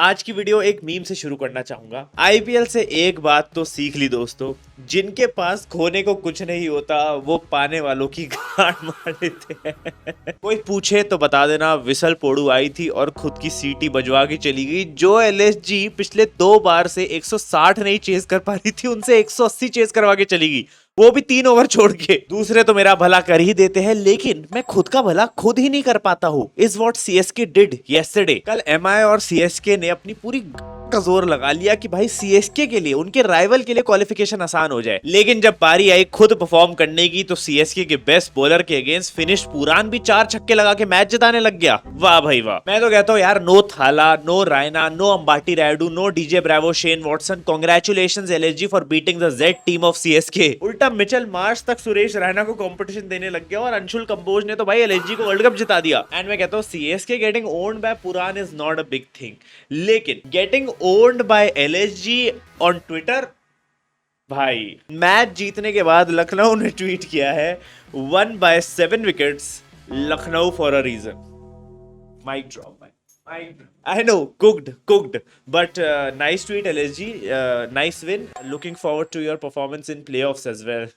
आज की वीडियो एक मीम से शुरू करना चाहूंगा। आईपीएल से एक बात तो सीख ली दोस्तों, जिनके पास खोने को कुछ नहीं होता वो पाने वालों की गांड मार देते हैं। कोई पूछे तो बता देना विसल पोड़ू आई थी और खुद की सीटी बजवा के चली गई। जो एलएसजी पिछले 2 बार से 160 नहीं चेस कर पा रही थी, उनसे 180 चेस करवा के चली गई, वो भी 3 ओवर छोड़ के। दूसरे तो मेरा भला कर ही देते हैं, लेकिन मैं खुद का भला खुद ही नहीं कर पाता हूँ। Is what CSK did yesterday. कल एमआई और सीएसके ने अपनी पूरी का जोर लगा लिया कि भाई सीएसके के लिए, उनके राइवल के लिए क्वालिफिकेशन आसान हो जाए। लेकिन जब बारी आई खुद परफॉर्म करने की तो सीएसके के बेस्ट बॉलर के अगेंस्ट फिनिश पुरान भी 4 छक्के लगा के मैच जिताने लग गया। वाह भाई वाह। मैं तो कहता हूँ यार, no Thala, no Raina, no Ambati Rayudu, no DJ Bravo, Shane Watson, congratulations LSG for beating the Z team of CSK. उल्टा मिचेल मार्श तक सुरेश रैना को कंपटीशन देने लग गया और अंशुल कंबोज ने तो भाई एलएसजी को वर्ल्ड कप जिता दिया। एंड मैं कहता हूँ CSK getting owned by Pooran is not a big thing, लेकिन getting owned by LSG on Twitter, भाई। मैच जीतने के बाद लखनऊ ने ट्वीट किया है, 1 by 7 wickets Lucknow for a reason. Mic drop भाई। I know, cooked, but nice tweet LSG, nice win. Looking forward to your performance in playoffs as well.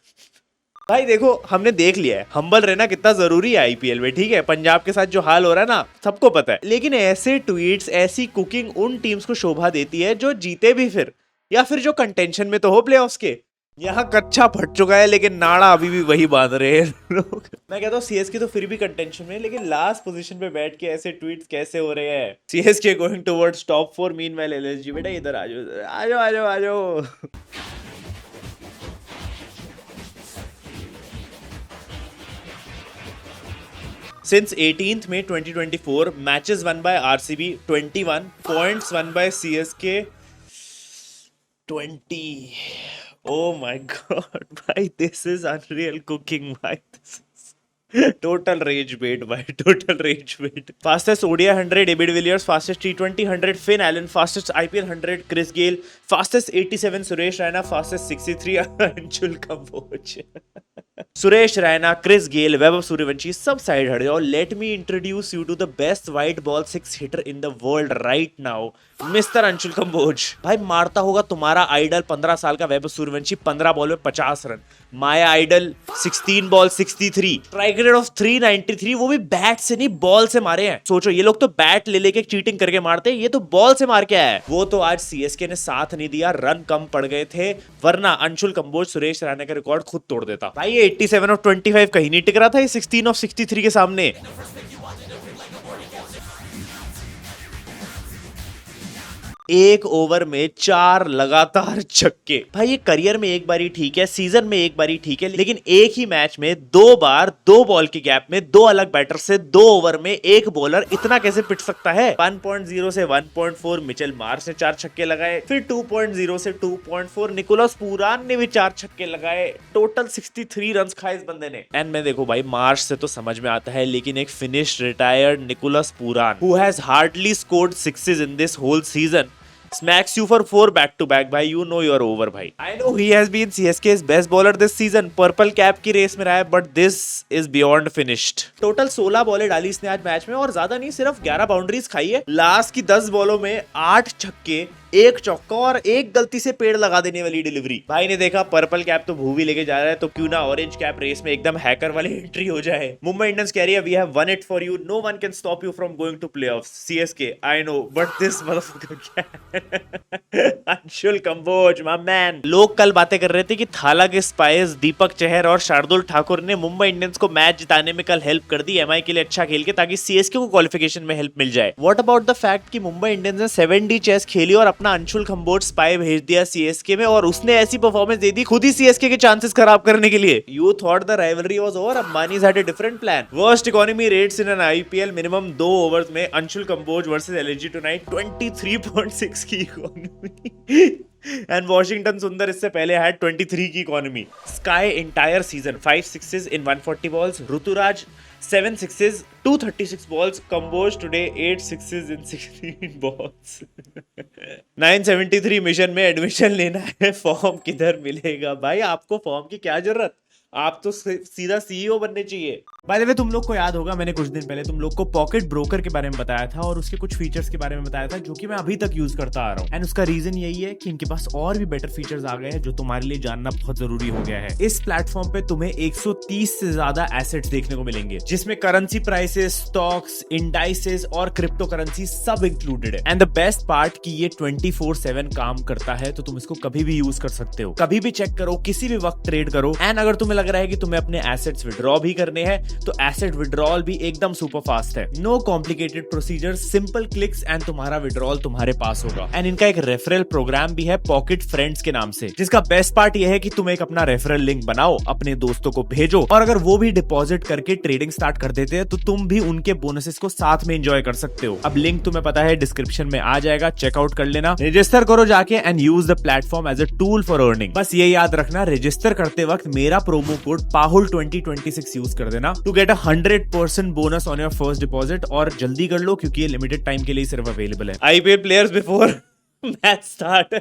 भाई देखो, हमने देख लिया है हम्बल रहना कितना जरूरी है आईपीएल में, ठीक है। पंजाब के साथ जो हाल हो रहा है ना, सबको पता है। लेकिन ऐसे ट्वीट्स, ऐसी कुकिंग उन टीम्स को शोभा देती है जो जीते भी फिर, या फिर जो कंटेंशन में तो हो प्लेऑफ्स के। यहाँ कच्चा फट चुका है लेकिन नाड़ा अभी भी वही बांध रहे हैं लोग। मैं कहता हूँ सीएसके तो फिर भी कंटेंशन में, लेकिन लास्ट पोजीशन पे बैठ के ऐसे ट्वीट्स कैसे हो रहे हैं। CSK going towards top 4, meanwhile LSG, बेटा इधर आ जाओ आ जाओ आ जाओ आ जाओ। Since 18th May 2024, matches won by RCB 21, points won by CSK 20. Oh my god, bhai, this is unreal cooking, bhai. Total rage bait, bhai. Total rage bait. Fastest ODI 100 David Villiers, fastest T20 100 Finn Allen, fastest IPL 100 Chris Gayle, fastest 87 Suresh Raina, fastest 63 Anshul Kamboj. Suresh Raina, Chris Gayle, Vaibhav Suryavanshi सब side हट जाओ। Let me introduce you to the best white ball 6 hitter in the world right now, mister Anshul Kamboj. भाई मारता होगा तुम्हारा idol 15 साल का Vaibhav Suryavanshi 15 ball में 50 रन। माया idol 16 ball 63, strike rate of 393, वो भी बैट से नहीं बॉल से मारे हैं। सोचो, ये लोग तो बैट ले लेके चीटिंग करके मारते हैं, ये तो बॉल से मार के आया है। वो तो आज सीएसके ने साथ नहीं दिया, रन कम पड़ गए थे, वरना अंशुल कंबोज सुरेश रैना का रिकॉर्ड खुद तोड़ देता। भाई ये 87 ऑफ 25 कहीं नहीं टिक रहा था, ये 16 ऑफ 63 के सामने। एक ओवर में 4 लगातार छक्के। भाई ये करियर में एक बारी ठीक है, सीजन में एक बारी ठीक है, लेकिन एक ही मैच में 2 बार 2 बॉल के गैप में 2 अलग बैटर से 2 ओवर में एक बॉलर इतना कैसे पिट सकता है। 1.0 से 1.4 मिचेल मार्श ने 4 छक्के लगाए, फिर 2.0 से 2.4 निकोलस पूरान ने भी 4 छक्के लगाए। टोटल 63 रन खाए इस बंदे ने। एंड मैं देखो भाई, मार्श से तो समझ में आता है, लेकिन एक finish retired Nicholas Pooran, who has hardly scored sixes in this whole season, smacks you for 4 back to back, भाई। You know you're over, भाई। I know he has been CSK's best bowler this season, purple cap की race में रहा है, but this is beyond finished। Total 16 बॉलें डाली इसने आज match में, और ज्यादा नहीं, सिर्फ 11 बाउंड्रीज खाई है। लास्ट की 10 बॉलों में 8 छक्के, 1 चौका और 1 गलती से पेड़ लगा देने वाली डिलीवरी। भाई ने देखा पर्पल कैप तो भूवी लेके जा रहा है, तो क्यों ना ऑरेंज कैप रेस में एकदम हैकर वाली एंट्री हो जाए। मुंबई इंडियंस कह रही है, we have won it for you, no one can stop you from going to playoffs. CSK, I know, but this motherfucker क्या अंशुल कंबोज, माय मैन। लोग कल बातें कर रहे थे कि थाला के स्पाइस दीपक चहर और शार्दुल ठाकुर ने मुंबई इंडियंस को मैच जिताने में कल हेल्प कर दी, एमआई के लिए अच्छा खेल के, ताकि सीएसके को क्वालिफिकेशन में हेल्प मिल जाए। व्हाट अबाउट द फैक्ट कि मुंबई इंडियंस ने 7D चेस खेली और अपना अंशुल कंबोज स्पाई भेज दिया सीएसके में, और उसने ऐसी परफॉर्मेंस दे दी खुद ही सीएसके के चांसेस खराब करने के लिए। You thought the rivalry was over, Ambanis had a different plan. Worst economy rates in an IPL, minimum 2 overs में Anshul Kamboj versus LSG tonight 23.6 की इकोनॉमी। एंड वॉशिंगटन सुंदर इससे पहले हैड 23 की economy. SKY entire season 5 sixes in 140 balls, Ruturaj 7 sixes, 236 balls, Kamboj today 8 sixes in 16 balls। 973 mission में admission लेना है, form किधर मिलेगा? भाई आपको फॉर्म की क्या जरूरत, आप तो सीधा सीईओ बनने चाहिए। बाय द वे, तुम लोग को याद होगा मैंने कुछ दिन पहले तुम लोग को पॉकेट ब्रोकर के बारे में बताया था और उसके कुछ फीचर्स के बारे में बताया था जो कि मैं अभी तक यूज करता आ रहा हूँ। एंड उसका रीजन यही है कि इनके पास और भी बेटर फीचर्स आ गए हैं जो तुम्हारे लिए जानना बहुत जरूरी हो गया है। इस प्लेटफॉर्म पे तुम्हें 130 से ज्यादा एसेट्स देखने को मिलेंगे जिसमें करेंसी प्राइसेस, स्टॉक्स, इंडाइसेस और क्रिप्टो करेंसी सब इंक्लूडेड है। एंड द बेस्ट पार्ट कि ये 24/7 काम करता है, तो तुम इसको कभी भी यूज कर सकते हो, कभी भी चेक करो, किसी भी वक्त ट्रेड करो। एंड अगर तुम्हें लग रहा है कि तुम्हें अपने एसेट्स विड्रॉ भी करने हैं तो एसेट विड्रॉल भी एकदम सुपर फास्ट है। No complicated procedure, simple clicks and तुम्हारा विड्रॉल तुम्हारे पास होगा। एंड इनका एक रेफरल प्रोग्राम भी है पॉकेट फ्रेंड्स के नाम से, जिसका बेस्ट पार्ट यह है कि तुम एक अपना रेफरल लिंक बनाओ, अपने दोस्तों को भेजो और अगर वो भी डिपॉजिट करके ट्रेडिंग स्टार्ट कर देते हैं तो तुम भी उनके बोनसेस को साथ में एंजॉय कर सकते हो। अब लिंक तुम्हें पता है डिस्क्रिप्शन में आ जाएगा, चेकआउट कर लेना, रजिस्टर करो जाके and use the platform as a tool for earning. बस ये याद रखना, रजिस्टर करते वक्त मेरा प्रोमो कोड पाहुल 2026 यूज कर देना to get 100% bonus on your first deposit. और जल्दी कर लो क्योंकि ये लिमिटेड टाइम के लिए सिर्फ अवेलेबल है। IPL players before match start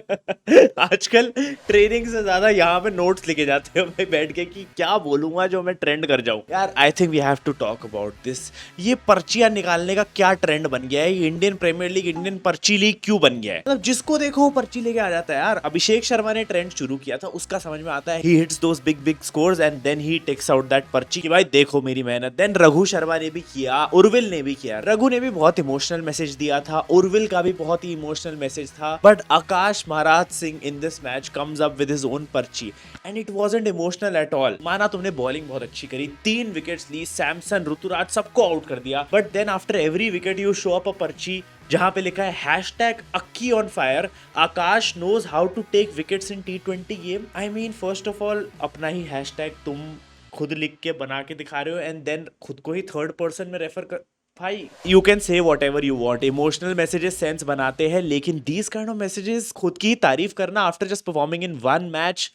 आजकल ट्रेनिंग से ज्यादा यहाँ पे नोट्स लिखे जाते हैं भाई बैठ के कि क्या बोलूंगा जो मैं ट्रेंड कर जाऊं। यार I think we have to talk about this. ये पर्चियां निकालने का क्या ट्रेंड बन गया है? इंडियन प्रीमियर लीग, इंडियन पर्ची लीग क्यों बन गया है? मतलब जिसको देखो वो पर्ची लेके आ जाता है। यार अभिषेक शर्मा ने ट्रेंड शुरू किया था, उसका समझ में आता है, he hits those big big scores and then he takes out that पर्ची कि भाई देखो मेरी मेहनत। देन रघु शर्मा ने भी किया, उर्विल ने भी किया। रघु ने भी बहुत इमोशनल मैसेज दिया था, उर्विल का भी बहुत ही इमोशनल मैसेज था, but Akash Maharaj Singh in this match comes up with his own पर्ची and it wasn't emotional at all। माना तुमने बॉलिंग बहुत अच्छी करी, 3 विकेट्स ली, सैमसन, ऋतुराज सबको आउट कर दिया, but then after every wicket you show up a पर्ची जहां पे लिखा है #Akki on fire, Akash knows how to take wickets in T20 game. I mean first of all अपना ही हैशटैग तुम खुद लिख के बना के दिखा रहे हो एंड देन खुद को ही थर्ड पर्सन में रेफर कर। भाई you can say what ever you want, emotional messages sense बनाते हैं, लेकिन दीज काइंड ऑफ मैसेजेस खुद की तारीफ करना after just performing in 1 match,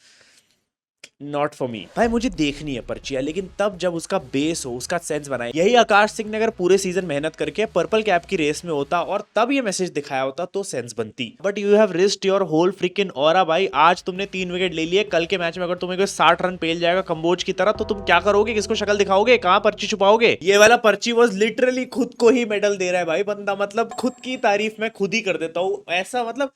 not for me. भाई मुझे देखनी है पर्चियां, लेकिन तब जब उसका बेस हो, उसका सेंस बनाए। यही आकाश सिंह ने अगर पूरे सीजन मेहनत करके पर्पल कैप की रेस में होता और तब ये मैसेज दिखाया होता तो सेंस बनती। But you have risked your whole freaking aura. भाई आज तुमने 3 विकेट ले लिए, कल के मैच में अगर तुम्हें कोई 60 रन पेल जाएगा कंबोज की तरह तो तुम क्या करोगे? किसको शक्ल दिखाओगे? कहां पर्ची छुपाओगे? ये वाला पर्ची वॉज लिटरली खुद को ही मेडल दे रहा है भाई बंदा। मतलब खुद की तारीफ मैं खुद ही कर देता हूँ ऐसा। मतलब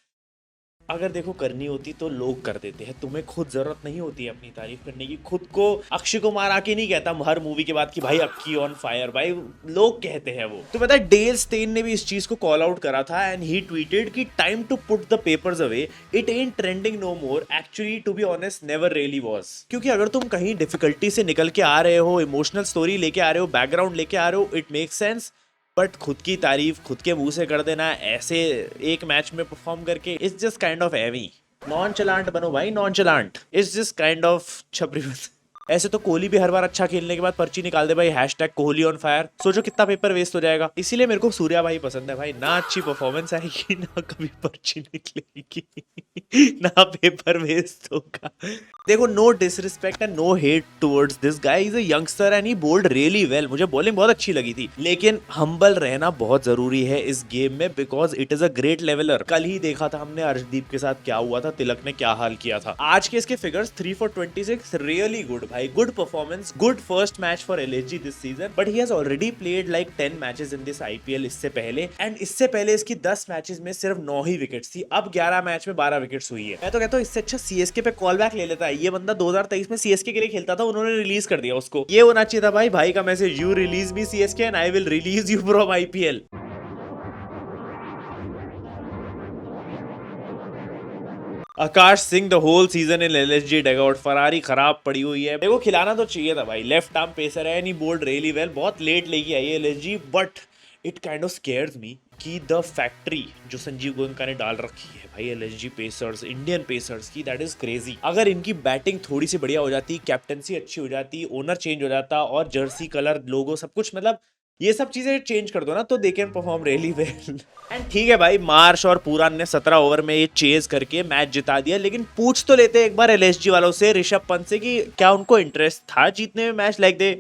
अगर देखो करनी होती तो लोग कर देते हैं, तुम्हें खुद जरूरत नहीं होती है अपनी तारीफ करने की। खुद को अक्षय कुमार आके नहीं कहता हर मूवी के बाद कि भाई अक्की ऑन फायर, भाई लोग कहते हैं वो। तो पता है डेल स्टेन ने भी इस चीज को कॉल आउट करा था एंड ही ट्वीटेड कि time to put the papers away, it ain't trending no more, actually to be honest never really was. क्योंकि अगर तुम कहीं डिफिकल्टी से निकल के आ रहे हो, इमोशनल स्टोरी लेके आ रहे हो, बैकग्राउंड लेके आ रहे हो, इट मेक्स सेंस। बट खुद की तारीफ खुद के मुंह से कर देना ऐसे एक मैच में परफॉर्म करके, it's just kind of heavy. Nonchalant बनो भाई, nonchalant, it's just kind of छपरी। ऐसे तो कोहली भी हर बार अच्छा खेलने के बाद पर्ची निकाल दे भाई #कोहली ऑन फायर, सोचो कितना पेपर वेस्ट हो जाएगा। इसीलिए मेरे को सूर्या भाई पसंद है भाई, ना अच्छी परफॉर्मेंस आएगी, ना कभी पर्ची निकलेगी, ना पेपर वेस्ट होगा। देखो no disrespect and no hate towards this guy, is a youngster and he bowled really well. मुझे बॉलिंग बहुत अच्छी लगी थी, लेकिन हम्बल रहना बहुत जरूरी है इस गेम में because it is a great leveller. कल ही देखा था हमने अर्शदीप के साथ क्या हुआ था, तिलक ने क्या हाल किया था। आज के इसके फिगर्स 3 for 26, रियली गुड भाई, good performance, good first match for LSG this season, but he has already played like 10 matches in this IPL इससे पहले, and इससे पहले इसकी 10 मैचेस में सिर्फ 9 ही विकेट्स थी, अब 11 मैच में 12 विकेट्स हुई है। मैं तो कहता हूँ इससे अच्छा CSK पे कॉल बैक ले लेता है। ये बंदा 2023 में CSK के लिए खेलता था, उन्होंने रिलीज कर दिया उसको। ये होना चाहिए था भाई का message, you release me CSK and I will release you from IPL। Akash Singh the whole season in LSG dugout, Ferrari खराब पड़ी हुई है। देखो खिलाना तो चाहिए था भाई, लेफ्ट आर्म पेसर है, नहीं बोल्ड रियली वेल, बहुत लेट लेके आई है LSG, but it kind of scares me कि द फैक्ट्री जो संजीव गोयनका ने डाल रखी है भाई LSG पेसर्स, इंडियन पेसर्स की, दैट इज क्रेजी। अगर इनकी बैटिंग थोड़ी सी बढ़िया हो जाती, कैप्टनसी अच्छी हो जाती, ओनर चेंज हो जाता और जर्सी कलर, लोगो सब कुछ, मतलब ये सब चीजें चेंज कर दो ना तो they can perform really well. And ठीक है भाई, मार्श और पूरन ने 17 ओवर में ये चेज करके मैच जिता दिया, लेकिन पूछ तो लेते एक बार LSG वालों से, ऋषभ पंत से, कि क्या उनको इंटरेस्ट था जीतने में match. Like they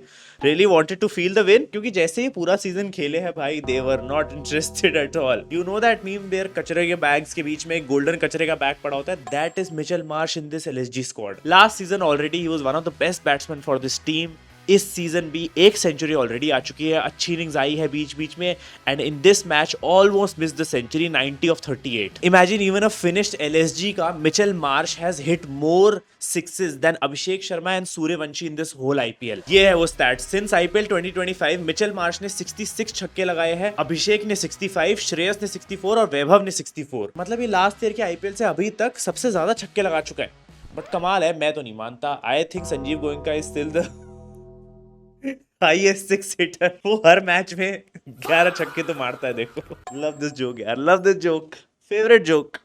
really wanted to feel the win, क्योंकि जैसे ही पूरा सीजन खेले हैं भाई, they were not interested at all. You know that meme where कचरे के बैग्स के बीच में एक गोल्डन कचरे का बैग पड़ा होता है, that is Mitchell Marsh in this LSG squad. Last season already he was one of the best batsman for this team. इस सीजन भी एक सेंचुरी ऑलरेडी आ चुकी है, अच्छी इनिंग्स आई है बीच बीच में, and in this match almost miss the century, 90 of 38। Imagine even a finished LSG का Mitchell Marsh has hit more sixes than Abhishek Sharma and Suryavanshi in this whole IPL. ये है वो stats. Since IPL 2025 Mitchell Marsh ने 66 छक्के लगाए हैं, अभिषेक ने 65, श्रेयस ने 64 और वैभव ने 64। मतलब ये लास्ट ईयर के आईपीएल से अभी तक सबसे ज्यादा छक्के लगा चुका है। बट कमाल है, मैं तो नहीं मानता। I think Sanjiv Goenka is still the highest six hitter. वो हर मैच में 11 छक्के तो मारता है। देखो, लव दिस जोक यार, love this joke, favourite joke.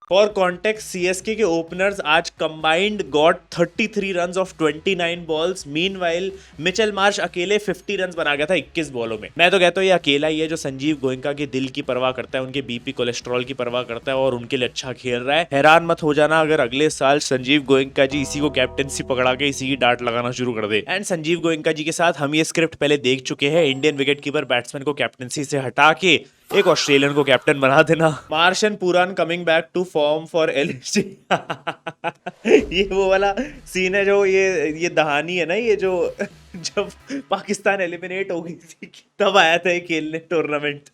For context, CSK के ओपनर्स आज combined got 33 runs off 29 balls. Meanwhile Mitchell Marsh अकेले 50 रन्स बना गया था 21 बॉलों में। मैं तो कहता हूँ ये अकेला ही है जो संजीव गोयनका के दिल की परवाह करता है, उनके बीपी कोलेस्ट्रॉल की परवाह करता है और उनके लिए अच्छा खेल रहा है। हैरान मत हो जाना अगर अगले साल संजीव गोयनका जी इसी को कैप्टेंसी पकड़ा के इसी की डांट लगाना शुरू कर दे। एंड संजीव गोयनका जी के साथ हम ये स्क्रिप्ट पहले देख चुके हैं, इंडियन विकेट कीपर बैट्समैन को कैप्टेंसी से हटा के एक ऑस्ट्रेलियन को कैप्टन बना देना। Marsh and Pooran coming back to form for LSG. ये वो वाला सीन है जो ये दहानी है ना, ये जो जब पाकिस्तान एलिमिनेट हो गई थी तब आया था ये खेलने tournament.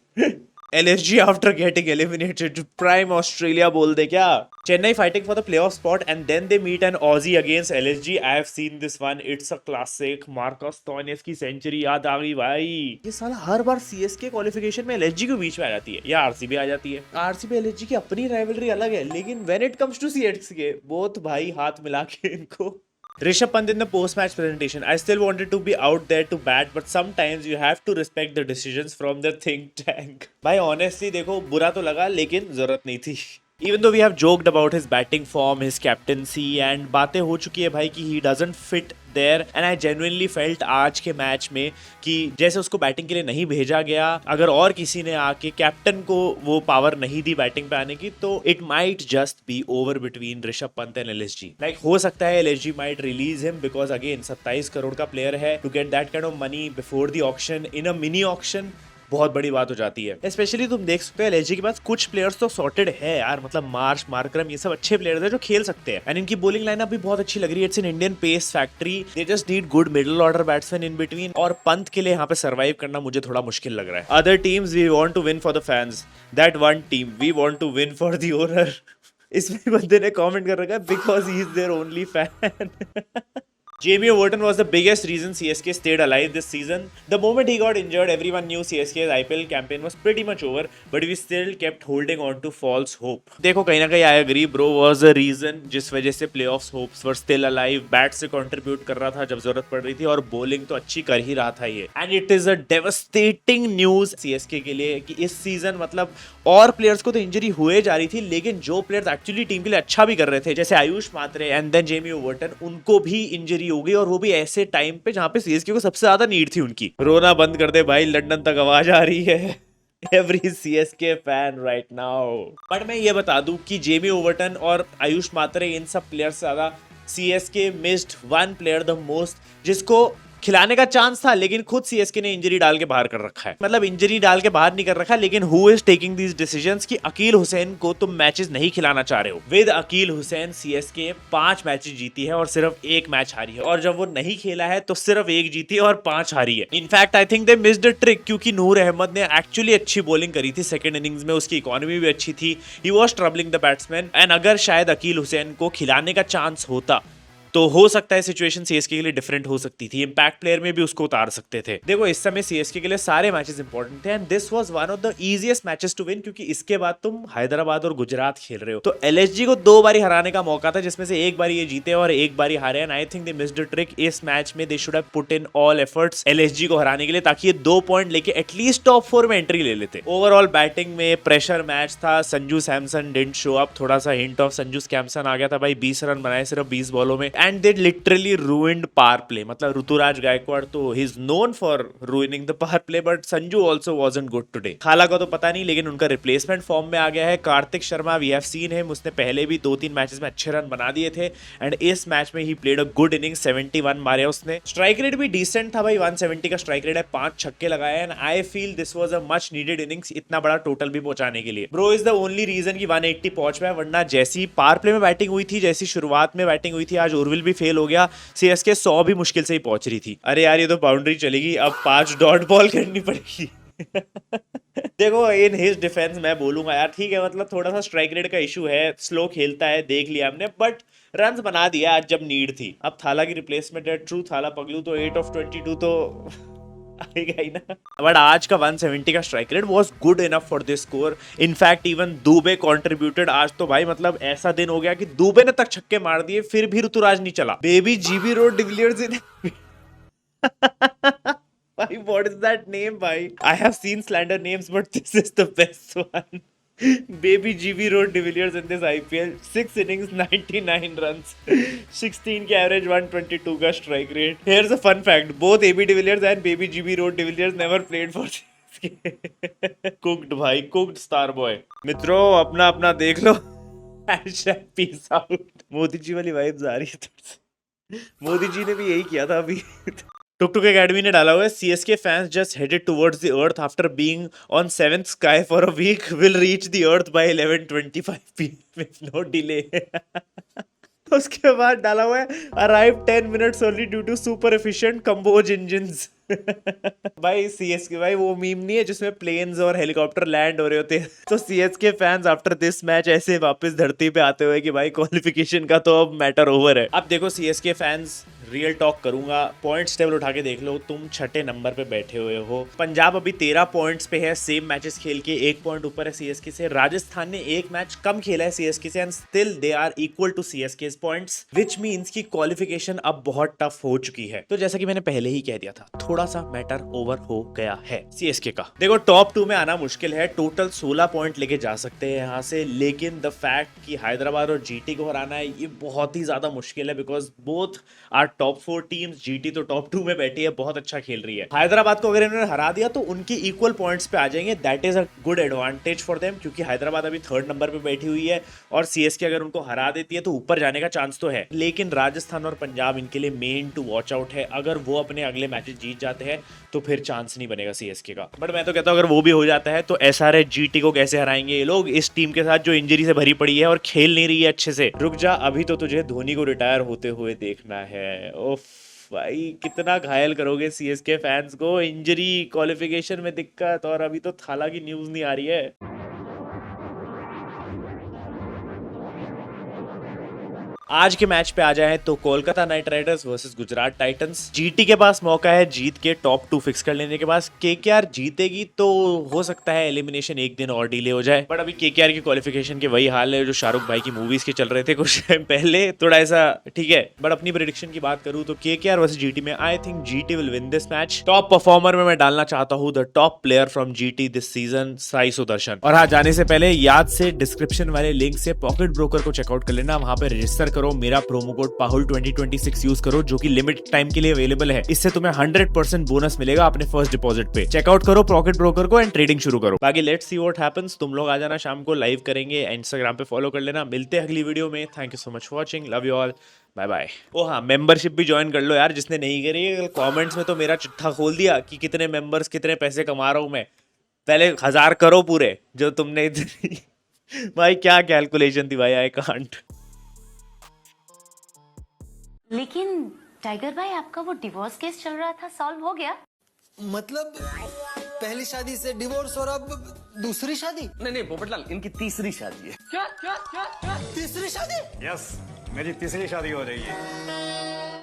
LSG after getting eliminated, prime Australia बोल दे क्या। Chennai fighting for the playoff spot and then they meet an Aussie against LSG. I have seen this one, it's a classic. Marcus Stoinis की सेंचुरी याद आ गई भाई। ये साला हर बार सीएसके क्वालिफिकेशन में एलएसजी के बीच में आ जाती है या आरसीबी आ जाती है। आरसीबी एलएसजी की अपनी राइवलरी अलग है, लेकिन when it comes to CSK both भाई हाथ मिला के इनको। Rishabh Pant in the post-match presentation, I still wanted to be out there to bat, but sometimes you have to respect the decisions from the think tank. भाई honestly देखो, बुरा तो लगा लेकिन जरूरत नहीं थी। Even though we have joked about his batting form, his captaincy, and बातें हो चुकी है भाई कि he doesn't fit there, and I genuinely felt आज के मैच में कि जैसे उसको बैटिंग के लिए नहीं भेजा गया, अगर और किसी ने आके कैप्टन को वो पावर नहीं दी बैटिंग पे आने की, तो it might just be over between Rishabh Pant and LSG. Like हो सकता है LSG might release him because again 27 crore का प्लेयर है, to get that kind of money before the auction in a mini auction बहुत बड़ी बात हो जाती है। स्पेशली तुम देख सकते हो एलएसजी के पास कुछ प्लेयर्स तो सॉर्टेड है यार, मतलब मार्श, मार्करम, ये सब अच्छे प्लेयर्स हैं जो खेल सकते हैं। एंड इनकी बॉलिंग लाइनअप भी बहुत अच्छी लग रही है। It's an Indian pace factory, they just need good middle order batsman in between. और पंत के लिए यहाँ पे सर्वाइव करना मुझे थोड़ा मुश्किल लग रहा है। Other teams we want to win for the fans, that one team we want to win for the owner. इसमें बंदे ने कमेंट कर रखा है because he is there only fan. Jamie Overton was the biggest reason CSK stayed alive this season. The moment he got injured, everyone knew CSK's IPL campaign was pretty much over, but we still kept holding on to false hope. देखो कहीं ना कहीं I agree, bro was the reason जिस वजह से playoffs hopes were still alive. Bat से contribute कर रहा था जब जरूरत पड़ रही थी और bowling तो अच्छी कर ही रहा था ये. And it is a devastating news CSK के लिए कि इस season मतलब और players को तो injury हुए जा रही थी, लेकिन जो players actually टीम के लिए अच्छा भी कर रहे थे जैसे आयुष मात्रे and then Jamie Overton, उनको भी injury हो गई और वो भी ऐसे टाइम पे जहां पे सीएसके को सबसे ज्यादा नीड थी उनकी। रोना बंद कर दे भाई, लंदन तक आवाज आ रही है। Every CSK fan right now. But मैं ये बता दूं कि जेमी ओवर्टन और आयुष मात्रे इन सब प्लेयर से ज्यादा CSK missed one player the most, जिसको खिलाने का चांस था लेकिन खुद सीएसके ने इंजरी डाल के बाहर कर रखा है। मतलब इंजरी डाल के बाहर नहीं कर रखा, लेकिन who is taking these decisions कि अकील हुसैन को तुम मैचेस नहीं खिलाना चाह रहे हो। With Akeal Hosein CSK 5 matches जीती है और सिर्फ 1 मैच हारी है, और जब वो नहीं खेला है तो सिर्फ 1 जीती है और 5 हारी है। In fact I think they missed a trick, क्योंकि नूर अहमद ने एक्चुअली अच्छी बॉलिंग करी थी सेकंड इनिंग्स में, उसकी इकोनॉमी भी अच्छी थी, he was troubling the batsman. And अगर शायद अकील हुसैन को खिलाने का चांस होता तो हो सकता है सिचुएशन सीएसके के लिए डिफरेंट हो सकती थी, इंपैक्ट प्लेयर में भी उसको उतार सकते थे। देखो इस समय सीएसके के लिए सारे मैचेस इंपॉर्टेंट थे and this was one of the easiest matches to win, क्योंकि इसके बाद तुम हैदराबाद और गुजरात खेल रहे हो। तो एलएसजी को 2 बारी हराने का मौका था, जिसमें से 1 बारी ये जीते और 1 बारी हारे। And I think they missed a trick. इस मैच में they should have put in all efforts LSG को हराने के लिए, ताकि ये 2 पॉइंट लेके एटलीस्ट टॉप 4 में एंट्री ले लेते। ओवरऑल बैटिंग में प्रेशर मैच था। Sanju Samson didn't show up, थोड़ा सा हिंट ऑफ संजू सैमसन आ गया था भाई, 20 रन बनाए सिर्फ 20 बॉलों में। And they literally ruined power play. मतलब ऋतुराज गायकवाड़ तो he is known for ruining the power play, but Sanju also wasn't good today. थाला का तो पता नहीं, लेकिन उनका रिप्लेसमेंट फॉर्म में आ गया है। Kartik Sharma, we have seen him, उसने पहले भी 2-3 मैचेस में अच्छे रन बना दिए थे एंड इस मैच में he played a good inning, 71 मारे उसने। स्ट्राइक रेट भी डिसेंट था भाई, 170 का स्ट्राइक रेट है, 5 छक्के लगाए and I feel this was a much needed innings इतना बड़ा टोटल भी पहुंचाने के लिए। Bro is the only reason कि 180 पहुंच पाया, वरना जैसी पावर प्ले में बैटिंग हुई थी, जैसी शुरुआत में बैटिंग हुई थी, आज उर्विल भी फेल हो गया, सीएसके 100 भी मुश्किल से ही पहुंच रही थी। अरे यार ये तो बाउंड्री चलेगी, अब 5 डॉट बॉल करनी पड़ेगी। देखो इन हिज डिफेंस मैं बोलूंगा यार, ठीक है मतलब थोड़ा सा स्ट्राइक रेट का इशू है, स्लो खेलता है, देख लिया हमने, बट रन्स बना दिया आज जब नीड थी। अब थाला की रिप्लेसमेंट है, ट्रू थाला पगलू तो 8 of 22 तो आएगा ही ना। बट आज का 170 का strike rate was good enough for this score. In fact even Dubey contributed आज तो भाई, मतलब ऐसा दिन हो गया कि दुबे ने तक छक्के मार दिए, फिर भी ऋतुराज नहीं चला। बेबी जीबी रोड डिविलियर्स इन भाई what is that name भाई? I have seen slander names but this is the best one. Baby GB Road Divilliers in this IPL, 6 innings, 99 runs, 16 के average, 122 का strike rate. Here's a fun fact, both AB Divilliers and Baby GB Road Divilliers never played for cooked भाई, cooked star boy. मित्रों अपना अपना देख लो, peace out. Modi ji वाली vibes आ रही है, मोदी जी ने भी यही किया था अभी। टुक टुक एकेडमी ने डाला हुआ है, CSK fans just headed towards the earth after being on 7th sky for a week, will reach the earth by 11:25 PM with no delay. उसके बाद डाला हुआ है, arrive 10 minutes early due to super efficient Kamboj engines. भाई CSK भाई वो meme नहीं है जिसमें प्लेन्स और हेलीकॉप्टर लैंड हो रहे होते हैं, तो CSK fans after this match ऐसे वापस धरती पे आते हुए कि भाई क्वालिफिकेशन का तो अब मैटर ओवर है। अब देखो सीएसके फैंस, रियल टॉक करूंगा, पॉइंट्स टेबल उठा के देख लो, तुम 6ठे नंबर पे बैठे हुए हो। पंजाब अभी 13 पॉइंट्स पे है, सेम मैचेस खेल के 1 पॉइंट ऊपर है सीएसके से। राजस्थान ने 1 मैच कम खेला है सीएसके से and still they are equal to CSK points, which means की क्वालिफिकेशन अब बहुत टफ हो चुकी है। तो जैसा कि मैंने पहले ही कह दिया था, थोड़ा सा मैटर ओवर हो गया है सीएसके का। देखो टॉप 2 में आना मुश्किल है, टोटल 16 पॉइंट लेके जा सकते हैं यहाँ से, लेकिन द फैक्ट कि हैदराबाद और जीटी को हराना है ये बहुत ही ज्यादा मुश्किल है, because both are top 4 teams. GT तो टॉप 2 में बैठी है, बहुत अच्छा खेल रही है। हैदराबाद को अगर इन्होंने हरा दिया तो उनके इक्वल पॉइंट्स पे आ जाएंगे, that is a good advantage for them, क्योंकि हैदराबाद अभी 3rd नंबर पे बैठी हुई है और सीएसके अगर उनको हरा देती है तो ऊपर जाने का चांस तो है। लेकिन राजस्थान और पंजाब इनके लिए मेन टू वॉच आउट है, अगर वो अपने अगले मैचेस जीत जाते हैं तो फिर चांस नहीं बनेगा सीएसके का। बट मैं तो कहता हूं अगर वो भी हो जाता है तो एसआरएच जीटी को कैसे हराएंगे ये लोग, इस टीम के साथ जो इंजरी से भरी पड़ी है और खेल नहीं रही है अच्छे से। रुक जा, अभी तो तुझे धोनी को रिटायर होते हुए देखना है। ओफ भाई कितना घायल करोगे सीएसके फैंस को, इंजरी, क्वालिफिकेशन में दिक्कत, और अभी तो थाला की न्यूज नहीं आ रही है। आज के मैच पे आ जाए तो Kolkata night Riders versus Gujarat Titans. GT के पास मौका है जीत के टॉप 2 फिक्स कर लेने के बाद। केकेआर जीतेगी तो हो सकता है एलिमिनेशन एक दिन और डिले हो जाए, बट अभी केकेआर की क्वालिफिकेशन के वही हाल है जो शाहरुख भाई की मूवीज के चल रहे थे कुछ टाइम पहले, थोड़ा ऐसा ठीक है। बट अपनी प्रेडिक्शन की बात करूं तो केकेआर वर्सेस जीटी में I think GT will win this match. Top performer में मैं डालना चाहता हूं the top player from GT this season, Sai Sudarshan. और हाँ, जाने से पहले याद से डिस्क्रिप्शन वाले लिंक से पॉकेट ब्रोकर को चेकआउट कर लेना, वहां पे रजिस्टर करो, मेरा प्रोमो कोड पाहुल 2026 यूज करो जो कि लिमिट टाइम के लिए अवेलेबल है। इससे तुम्हें 100% बोनस मिलेगा अपने फर्स्ट डिपॉजिट पे। चेकआउट करो पॉकेट ब्रोकर को एंड ट्रेडिंग शुरू करो। बाकी लेट्स सी व्हाट हैपेंस। तुम लोग आ जाना शाम को, लाइव करेंगे, इंस्टाग्राम पे फॉलो कर लेना। मिलते हैं अगली वीडियो में। Thank you so much for watching, love you all, bye bye. ओ हाँ, मेंबरशिप भी ज्वाइन कर लो यार जिसने नहीं करी है। कमेंट्स में तो मेरा चिट्ठा खोल दिया कि कितने मेंबर्स कितने पैसे कमा रहा हूं मैं। पहले 1000 करो पूरे जो तुमने भाई क्या कैलकुलेशन थी भाई, आई कांट। लेकिन टाइगर भाई आपका वो डिवोर्स केस चल रहा था, सॉल्व हो गया? मतलब पहली शादी से डिवोर्स और अब दूसरी शादी? नहीं पोपटलाल, इनकी तीसरी शादी है। क्या तीसरी शादी? यस, मेरी तीसरी शादी हो रही है।